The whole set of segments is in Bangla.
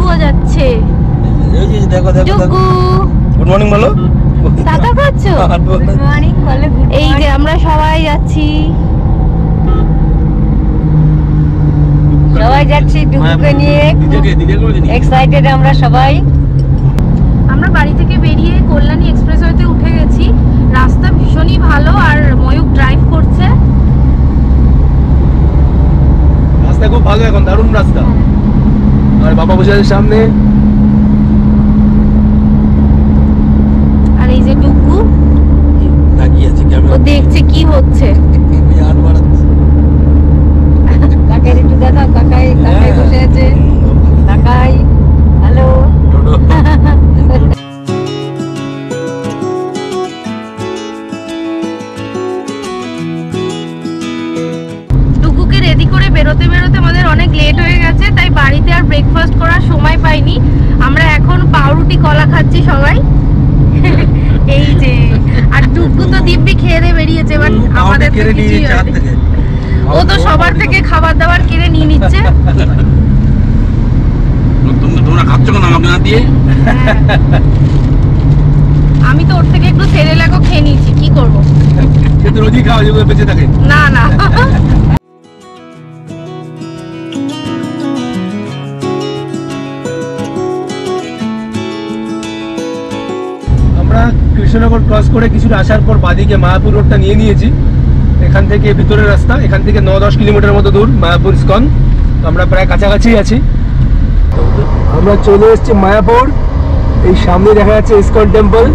ডুগুও যাচ্ছে। দেখো দেখো ডুগু গুড মর্নিং বলো। টাটা করছো? গুড মর্নিং বলে। এই যে আমরা সবাই যাচ্ছি, সবাই যাচ্ছি ডুগুকে নিয়ে। এক্সাইটেড আমরা সবাই। আমরা বাড়ি থেকে বেরিয়ে কল্যাণী এক্সপ্রেসওয়েতে উঠে গেছি। রাস্তা ভীষণই ভালো আর ময়ূক ড্রাইভ করছে। রাস্তা খুব ভালো, এখন দারুণ রাস্তা। আর বাবা বসে আছে সামনে। আর এই যে ডুগু তাকিয়ে আছে ক্যামেরা, ও দেখছে কি হচ্ছে। আর বাড়াচ্ছে। কাকাই একটু দেখাও, কাকাই কাকাই বসে আছে। কাকাই হ্যালো। ডুগুকে রেডি করে বেরোতে বেরোতে আমাদের অনেক লেট হয়ে গেছে, তাই বাড়িতে আর ব্রেকফাস্ট করার সময় পাইনি। আমরা এখন পাউরুটি কলা খাচ্ছি সবাই। এই যে আর ডুগু তো দিব্যি খেয়ে দিয়ে বেরিয়েছে, বাট আমাদের তো কিছুই হয়নি। ও তো সবার থেকে খাবার দাবার কিনে নিয়ে নিচ্ছে। তোমরা খাচ্ছ কেন আমাকে না দিয়ে? আমি তো ওর থেকে একটু সেরেলাকও খেয়ে নিয়েছি, কি করবো? সে তো রোজই খাওয়া, যেগুলো বেঁচে থাকে। না না। আমরা কৃষ্ণনগর ক্রস করে কিছুটা আসার পর বাদিকে মায়াপুর রোডটা নিয়ে নিয়েছি। এখান থেকে ভিতরের রাস্তা, এখান থেকে 9-10 কিলোমিটার মতো দূর মায়াপুর ইস্কন। তো আমরা প্রায় কাছাকাছি আছি। আমরা চলে এসেছি মায়াপুর। এই সামনে দেখা যাচ্ছে ইস্কন টেম্পল।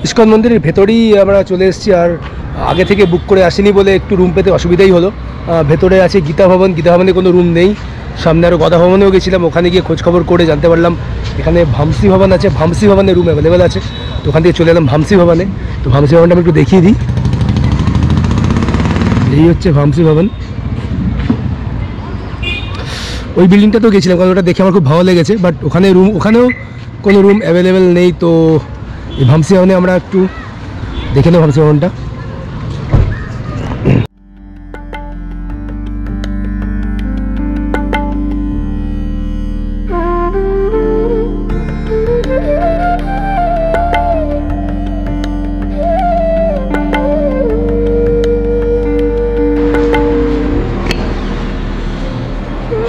ইস্কন মন্দিরের ভেতরেই আমরা চলে এসেছি। আর আগে থেকে বুক করে আসিনি বলে একটু রুম পেতে অসুবিধাই হলো। ভেতরে আছে গীতা ভবন, গীতা ভবনে কোনো রুম নেই। সামনে আরও গদা ভবনেও গেছিলাম, ওখানে গিয়ে খোঁজখবর করে জানতে পারলাম এখানে ভামসি ভবন আছে, ভামসি ভবনে রুম অ্যাভেলেবেল আছে। তো ওখান থেকে চলে এলাম ভামসি ভবনে। তো ভামসি ভবনটা আমি একটু দেখিয়ে দিই। এই হচ্ছে ভামসি ভবন। ওই বিল্ডিংটাতেও গেছিলাম, কারণ ওটা দেখে আমার খুব ভালো লেগেছে, বাট ওখানেও কোনো রুম অ্যাভেলেবেল নেই। তো এই ভামসি ভবনে আমরা একটু দেখে নেব ভামসি ভবনটা।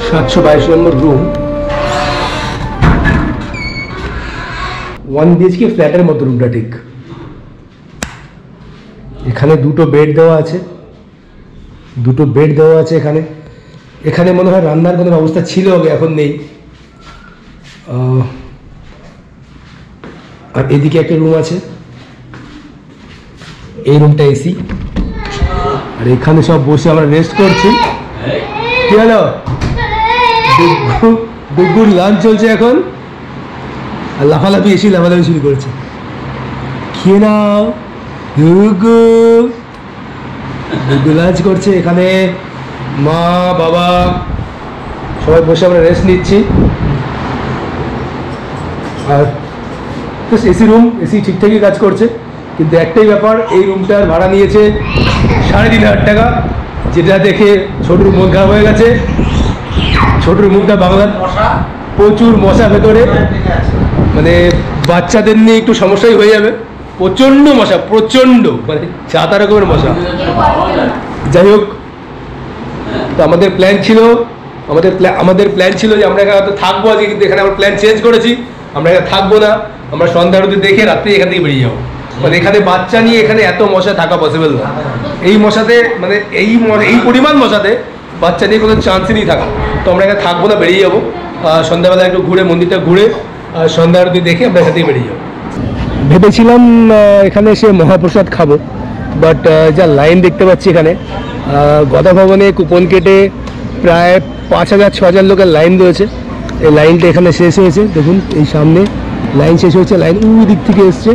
সাতশো 22 নম্বর রুম, 1 BHK ফ্ল্যাটের মতো রুমটা ঠিক। এখানে দুটো বেড দেওয়া আছে, এখানে। এখানে মনে হয় রান্নার কোনো ব্যবস্থা ছিল আগে, এখন নেই। আর এদিকে একটা রুম আছে, এই রুমটা এসি। আর এখানে সব বসে আমরা রেস্ট করছি। কি হলো? ডুগুর লাঞ্চ চলছে এখন, আর লাফালাফি এসে লাফালাফি শুরু করেছে। খেয়ে নাও ডুগু। ডুগু লাঞ্চ করছে। এখানে মা বাবা সবাই বসে আমরা রেস্ট নিচ্ছি। আর এসি রুম, এসি ঠিকঠাকই কাজ করছে, কিন্তু একটাই ব্যাপার, এই রুমটার ভাড়া নিয়েছে 3,500 টাকা, যেটা দেখে ছোটুর মন খারাপ হয়ে গেছে। ছোটুর মুখটা বাংলার, প্রচুর মশা ভেতরে, মানে বাচ্চাদের নিয়ে একটু সমস্যাই হয়ে যাবে। প্রচণ্ড মশা, প্রচণ্ড, মানে 4 রকমের মশা। যাই হোক, তো আমাদের প্ল্যান ছিল যে আমরা এখানে থাকবো আজকে, কিন্তু এখানে আমরা প্ল্যান চেঞ্জ করেছি। আমরা এখানে থাকবো না, আমরা সন্ধ্যা আরতি দেখে রাত্রি এখান থেকে বেরিয়ে যাবো। মানে এখানে বাচ্চা নিয়ে এখানে এত মশা থাকা পসিবল না। এই মশাতে, মানে এই পরিমাণ মশাতে বাচ্চা নিয়ে কোনো চান্সই নেই থাকা। তো আমরা এখানে থাকবো না, বেরিয়ে যাবো। সন্ধ্যাবেলা একটু ঘুরে, মন্দিরটা ঘুরে, সন্ধ্যা আরতি দেখে আমরা এখান থেকে বেরিয়ে যাবো। ভেবেছিলাম এখানে এসে মহাপ্রসাদ খাবো, বাট যা লাইন দেখতে পাচ্ছি এখানে, গদা ভবনে কুপন কেটে প্রায় 5,000-6,000 লোকের লাইন রয়েছে। এই লাইনটা এখানে শেষ হয়েছে, দেখুন এই সামনে লাইন শেষ হয়েছে। লাইন ওই দিক থেকে এসছে।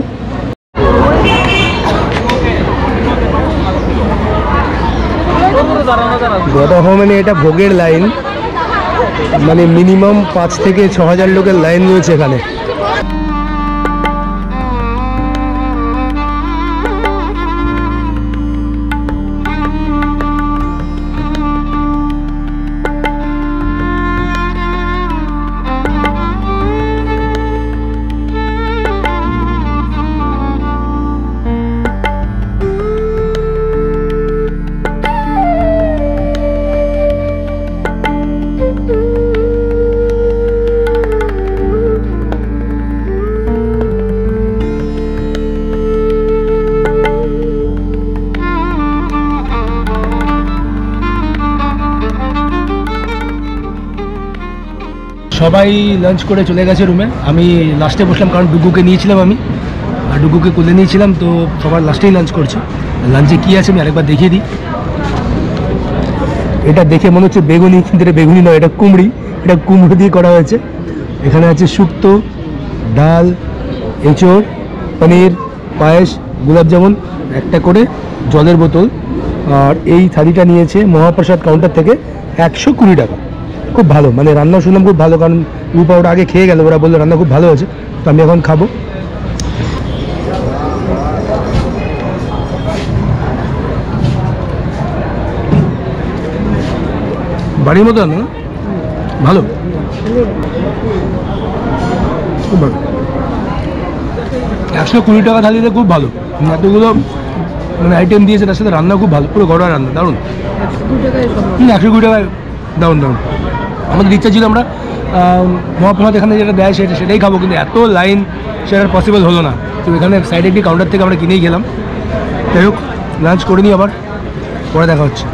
গদা ভবনে এটা ভোগের লাইন, মানে মিনিমাম 5,000 থেকে 6,000 লোকের লাইন রয়েছে এখানে। সবাই লাঞ্চ করে চলে গেছে রুমে, আমি লাস্টে বসলাম কারণ ডুগুকে নিয়েছিলাম আমি, আর ডুগুকে কোলে নিয়েছিলাম, তো সবার লাস্টেই লাঞ্চ করছে। লাঞ্চে কী আছে আমি আরেকবার দেখিয়ে দিই। এটা দেখে মনে হচ্ছে বেগুনি, কিন্তু এটা বেগুনি নয়, এটা কুমড়ি, এটা কুমড়ো দিয়ে করা হয়েছে। এখানে আছে শুক্তো, ডাল, এঁচড়, পনির, পায়েস, গোলাপজামুন, একটা করে জলের বোতল। আর এই থালিটা নিয়েছে মহাপ্রসাদ কাউন্টার থেকে 120 টাকা। খুব ভালো, মানে রান্না শুনলাম খুব ভালো, কারণ রূপা ওটা আগে খেয়ে গেল, ওরা বললো রান্না খুব ভালো আছে, তো আমি এখন খাবো। বাড়ির মতো না, ভালো, খুব ভালো। 120 টাকা থালিতে খুব ভালো, এতগুলো মানে আইটেম দিয়েছে, তার সাথে রান্না খুব ভালো, পুরো ঘরোয়া রান্না, দারুণ। 120 টাকায় দারুণ দারুণ। আমাদের ইচ্ছা ছিল আমরা মহাপ্রসাদ এখানে যেটা দেয় সেটাই খাবো, কিন্তু এত লাইন সেটা পসিবল হলো না, তো এখানে সাইডে একটি কাউন্টার থেকে আমরা কিনেই গেলাম। যাই হোক, লাঞ্চ করে নিই, আবার পরে দেখা হচ্ছে।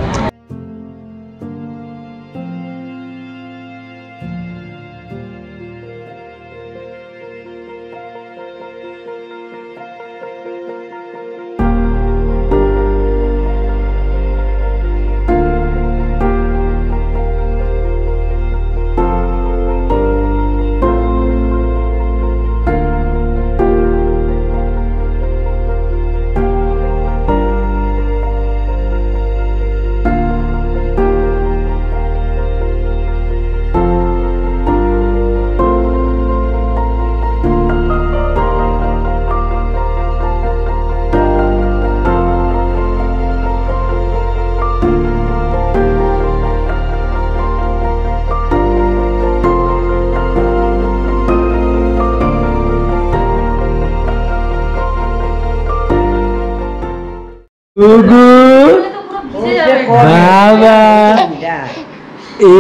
বাবা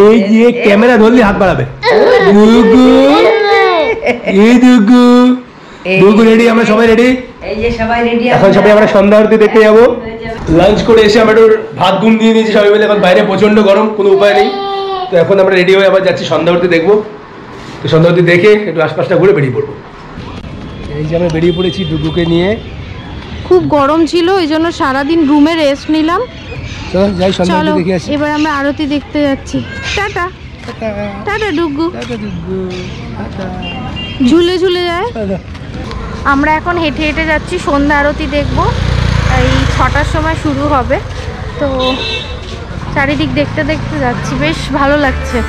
এই যে ক্যামেরা ধরলে হাত বাড়াবে। রেডি, আমরা সবাই রেডি, এখন সবাই আমরা সন্ধ্যা আরতি দেখতে যাবো। লাঞ্চ করে এসে আমরা একটু ভাত ঘুম দিয়ে নিয়েছি সবাই মিলে, এখন বাইরে প্রচন্ড গরম, কোনো উপায় নেই, তো এখন আমরা রেডি হয়ে আবার যাচ্ছি সন্ধ্যা আরতি দেখবো। তো সন্ধ্যা আরতি দেখে একটু আশপাশটা ঘুরে বেরিয়ে পড়বো। এই যে আমরা বেরিয়ে পড়েছি ডুগুকে নিয়ে। খুব গরম ছিল, এই জন্য সারাদিন রুমে রেস্ট নিলাম। চলো যাই, সন্ধ্যা চলো আরতি দেখে আসি। এবার আমরা আরতি দেখতে যাচ্ছি। টাটা টাটা ডুগু, ঝুলে ঝুলে যায়। আমরা এখন হেঁটে হেঁটে যাচ্ছি, সন্ধ্যা আরতি দেখবো, এই 6টার সময় শুরু হবে, তো চারিদিক দেখতে দেখতে যাচ্ছি, বেশ ভালো লাগছে।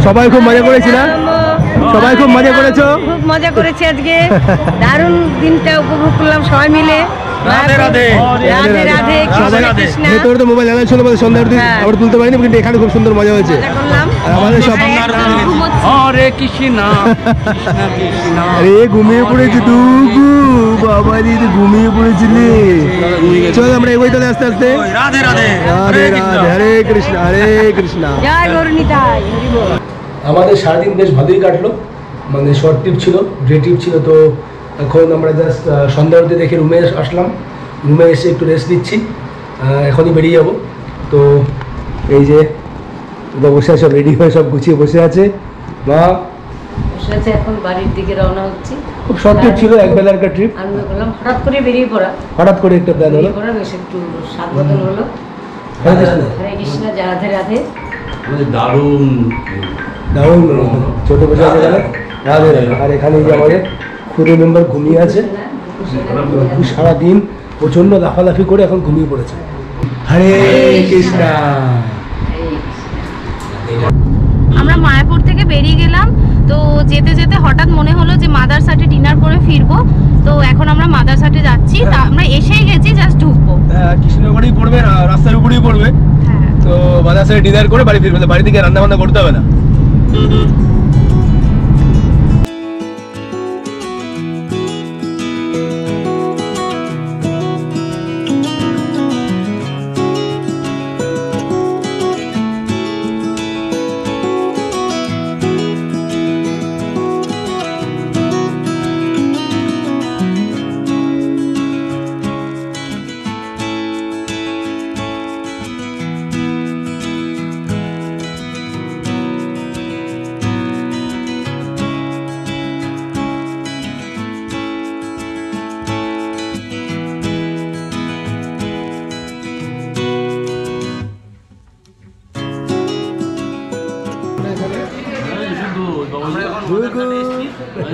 সবাই খুব মজা করেছি না? সবাই খুব মজা করেছো? খুব মজা করেছি আজকে, দারুণ দিনটা উপভোগ করলাম সবাই মিলে। রাধে রাধে রাধে রাধে কৃষ্ণ। তোর তো মোবাইল অ্যালাউ ছিল বলে সন্ধ্যা আরতি আবার তুলতে পারিনি, কিন্তু এখানে খুব সুন্দর মজা হয়েছে। আর আমাদের সব হরে কৃষ্ণ কৃষ্ণ। আরে ঘুমিয়ে পড়েছি দুগু, বাবা রে ঘুমিয়ে পড়েছিলি। চল আমরা এগোই তাহলে আস্তে আস্তে। রাধে রাধে রাধে রাধে, হরে কৃষ্ণ হরে কৃষ্ণ। জয় গৌরনিতাই। আমাদের সারাদিন বেশ ভালোই কাটলো, মানে শর্ট ট্রিপ ছিল, ডে ট্রিপ ছিল। তো এখন আমরা জাস্ট সন্ধ্যা আরতি দেখে রুমে আসলাম, রুমে এসে একটু রেস্ট নিচ্ছি, এখনই বেরিয়ে যাব। তো এই যে বসে সব রেডি হয়ে সব গুছিয়ে বসে আছে, মা পৌঁছেছে, এখন বাড়ির দিকে রওনা হচ্ছি। খুব শর্ট ছিল, এক বেলার একটা ট্রিপ, আনন্দ করলাম, হঠাৎ করে বেরিয়ে পড়া, হঠাৎ করে একটা প্ল্যান হলো। বেরিয়ে পড়া বেশ একটু স্বাদ বদল হলো। হরে কৃষ্ণ। হরে কৃষ্ণ, রাধে রাধে। দারুণ দারুণ ছোট বসে আছে গেলে রাধে রাধে। আর এখানে যে আমাদের খুদে মেম্বার ঘুমিয়ে আছে, সারাদিন প্রচন্ড লাফালাফি করে এখন ঘুমিয়ে পড়েছে। হরে কৃষ্ণ। আমরা মায়াপুর থেকে বেরিয়ে গেলাম, তো যেতে যেতে হঠাৎ মনে হলো যে মাদারসাটে ডিনার করে ফিরবো। তো এখন আমরা মাদারসাটে যাচ্ছি, তা আমরা এসেই গেছি, জাস্ট ঢুকবো। কৃষ্ণনগরেই পড়বে, রাস্তার উপরেই পড়বে। হ্যাঁ, তো বাজারে ডিনার করে বাড়ি ফিরবে, বাড়ি থেকে রান্না বান্না করতে হবে না।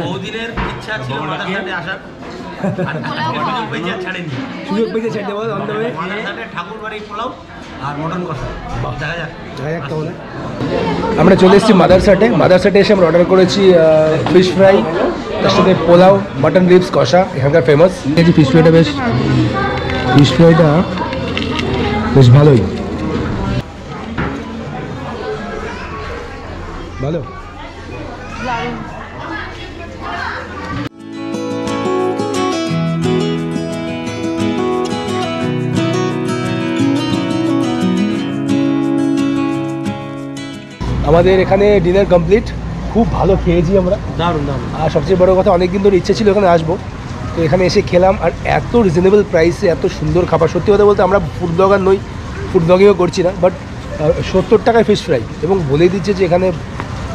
বহুদিনের ইচ্ছা ছিল মাদারসাটে আসার, ছাড়েনি। সুযোগ পেয়েছে ছেড়ে দেবো মাদারসাটে ঠাকুর বাড়ি পোলাও আর মটন কষা, দেখা যাক। আমরা চলে এসেছি মাদারসাটে। মাদারসাটে এসে আমরা অর্ডার করেছি ফিশ ফ্রাই, তার সাথে পোলাও, মাটন রিবস কষা, এখানকার ফেমাস। এই ফিশ ফ্রাইটা বেশ ভালোই, ভালো। আমাদের এখানে ডিনার কমপ্লিট, খুব ভালো খেয়েছি আমরা, দারুণ দারুণ। আর সবচেয়ে বড় কথা, অনেকদিন ধরে ইচ্ছে ছিল এখানে আসবো, তো এখানে এসে খেলাম। আর এত রিজনেবল প্রাইসে এত সুন্দর খাবার। সত্যি কথা বলতে আমরা ফুড ব্লগার নই, ফুড ব্লগিংও করছি না, বাট 70 টাকায় ফিশ ফ্রাই, এবং বলেই দিচ্ছে যে এখানে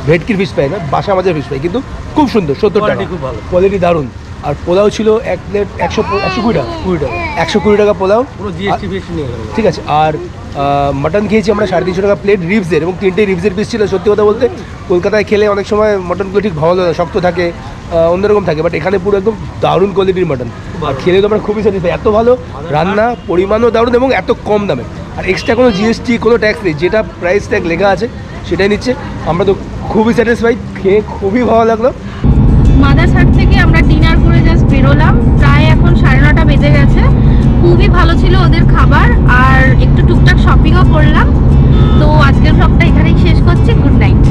ভেটকির ফিশ ফ্রাই না, বাসা মাছের ফিশ ফ্রাই, কিন্তু খুব সুন্দর, 70 টাকা, খুব ভালো, কোয়ালিটি দারুণ। আর পোলাও ছিল এক প্লেট 120 টাকা, 120 টাকা পোলাও, পুরো জিএসটি ফিশ নিয়ে গেল। ঠিক আছে। আর মাটন খেয়েছি আমরা 350 টাকা প্লেট রিবসের, এবং 3টে রিবসের পিস ছিল। সত্যি কথা বলতে কলকাতায় খেলে অনেক সময় মাটনগুলো ঠিক ভালো লাগে, শক্ত থাকে, অন্যরকম থাকে, বাট এখানে পুরো একদম দারুণ কোয়ালিটির মাটন। আর খেলে তো আমরা খুবই স্যাটিসফাই, এত ভালো রান্না, পরিমাণও দারুণ, এবং এত কম দামে। আর এক্সট্রা কোনো জিএসটি, কোনো ট্যাক্স নেই, যেটা প্রাইস ট্যাগ লেখা আছে সেটাই নিচ্ছে। আমরা তো খুবই স্যাটিসফাইড, খেয়ে খুবই ভালো লাগলো। মাদারসাট থেকে আমরা ডিনার করে জাস্ট বেরোলাম, প্রায় এখন 9:30 বেজে গেছে। খুবই ভালো ছিল ওদের খাবার, আর একটু টুকটাক শপিংও করলাম। তো আজকের ব্লগটা এখানেই শেষ করছি। Good night.